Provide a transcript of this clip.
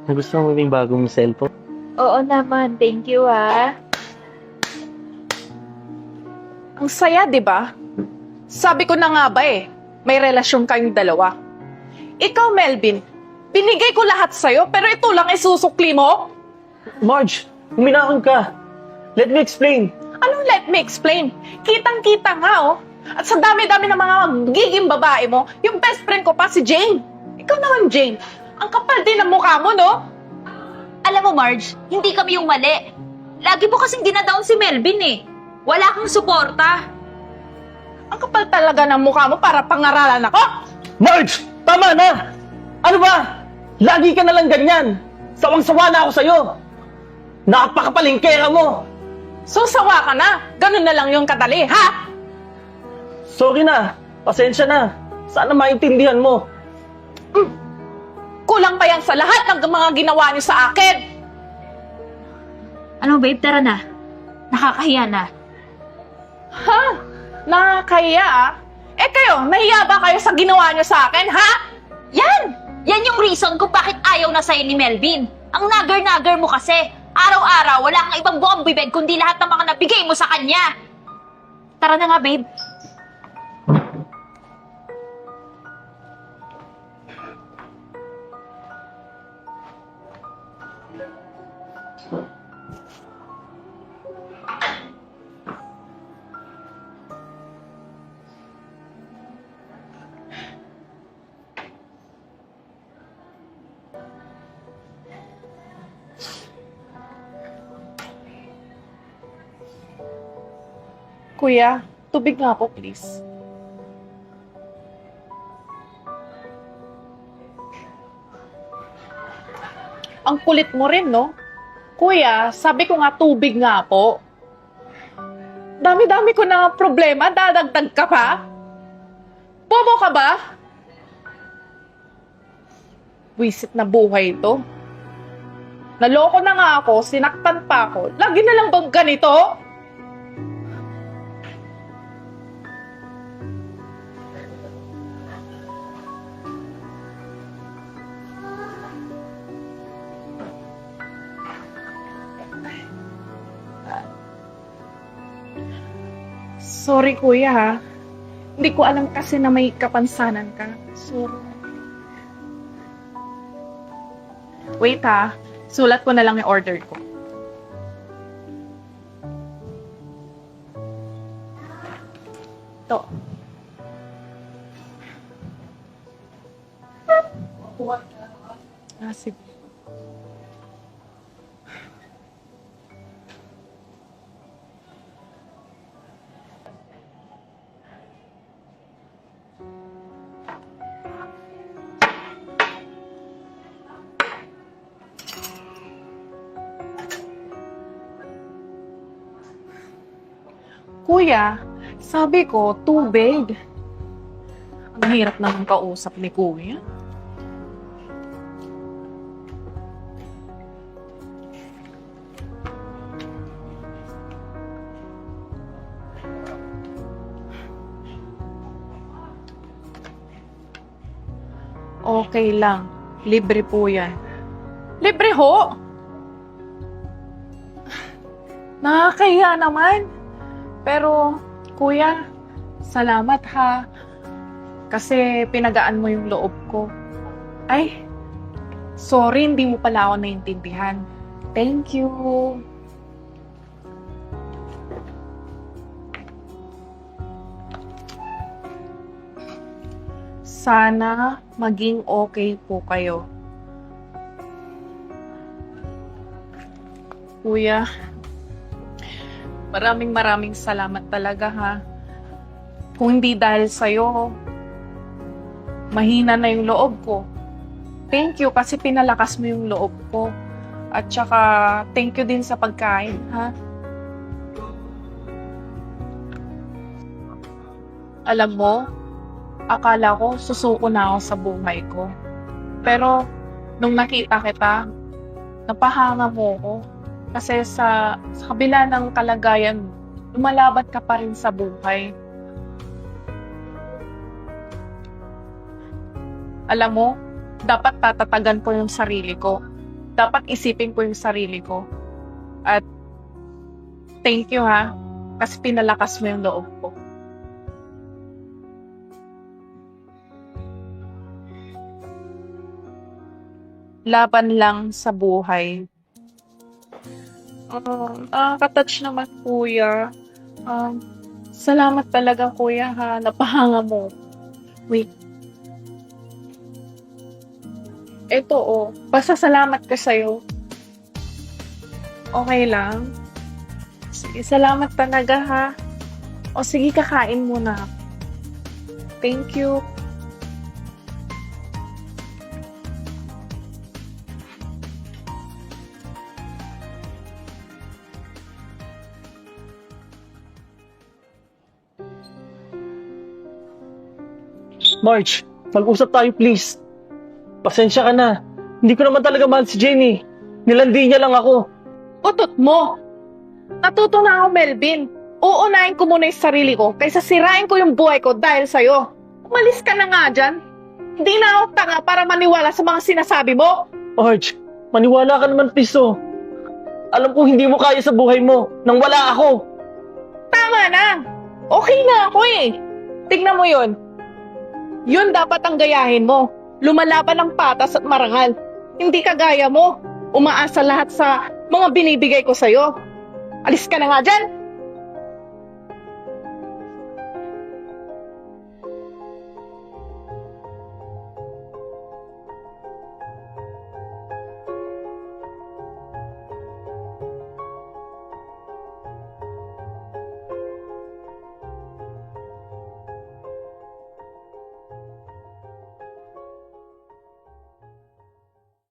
Nagustuhan mo yung bagong cellphone? Oo naman, thank you Ang saya, di ba? Sabi ko na nga ba may relasyon kayong dalawa. Ikaw, Melvin, binigay ko lahat sa'yo, pero ito lang isusukli mo? Marge, huminahon ka. Let me explain. Anong let me explain? Kitang-kita nga, oh. At sa dami-dami ng mga magiging babae mo, yung best friend ko pa, si Jane. Ikaw naman, Jane. Ang kapal din ng mukha mo, no? Alam mo, Marge, hindi kami yung mali. Lagi mo kasing dinadown si Melvin eh. Wala kang suporta. Ang kapal talaga ng mukha mo para pangaralan ako. Marge, tama na! Ano ba? Lagi ka na lang ganyan. Sawang-sawa na ako sa'yo. Napakapalingkera mo. So, sawa ka na. Ganun na lang yung kadali, ha? Sorry na. Pasensya na. Sana maintindihan mo. Kulang pa yan sa lahat ng mga ginawa niyo sa akin. Ano, babe, tara na. Nakakahiya na. Ha? Nakakahiya, ah. Eh kayo, nahiya ba kayo sa ginawa niyo sa akin, ha? Yan! Yan yung reason kung bakit ayaw na sa'yo ni Melvin. Ang nagar-nagar mo kasi. Araw-araw, wala kang ibang buong bibig kundi lahat ng mga nabigay mo sa kanya. Tara na nga, babe. Kuya, tubig nga po, please. Ang kulit mo rin, no? Kuya, sabi ko nga tubig nga po. Dami-dami ko na problema, dadagdag ka pa? Bobo ka ba? Wisit na buhay ito. Naloko na nga ako, sinaktan pa ako. Lagi na lang bang ganito? Sorry, kuya, ha. Hindi ko alam kasi na may kapansanan ka. Sorry. Wait, ha. Sulat ko na lang yung order ko. Ito. Sige. Kuya, sabi ko, tubig. Ang hirap naman kausap ni Kuya. Okay lang. Libre po yan. Libre ho? Nakakahiya naman. Pero, kuya, salamat ha. Kasi pinagaan mo yung loob ko. Ay, sorry, hindi mo pala ako naintindihan. Thank you. Sana maging okay po kayo. Kuya, maraming salamat talaga ha. Kung hindi dahil sa'yo, mahina na yung loob ko. Thank you kasi pinalakas mo yung loob ko. At saka, thank you din sa pagkain, ha? Alam mo, akala ko susuko na ako sa buhay ko. Pero, nung nakita kita, napahanga mo ko. Kasi sa kabila ng kalagayan mo, lumalaban ka pa rin sa buhay. Alam mo, dapat tatatagan ko yung sarili ko. Dapat isipin ko yung sarili ko. At thank you ha, kasi pinalakas mo yung loob ko. Laban lang sa buhay. Nakaka-touch naman, kuya. Salamat talaga, kuya, ha. Napahanga mo. Wait. Ito, oh. Pasasalamat ka sa'yo. Okay lang? Sige, salamat talaga, ha. O sige, kakain muna. Thank you. Marge, mag-usap tayo please. Pasensya ka na. Hindi ko naman talaga mahal si Jenny. Nilandi niya lang ako. Utot mo! Natuto na ako, Melvin. Uunahin ko muna yung sarili ko kaysa sirain ko yung buhay ko dahil sa'yo. Umalis ka na nga dyan. Hindi na ako tanga para maniwala sa mga sinasabi mo. Marge, maniwala ka naman please oh. Alam ko hindi mo kaya sa buhay mo nang wala ako. Tama na! Okay na ako eh. Tignan mo yun. Yun dapat ang gayahin mo. Lumalaban ng patas at marangal. Hindi kagaya mo. Umaasa lahat sa mga binibigay ko sa'yo. Alis ka na nga dyan!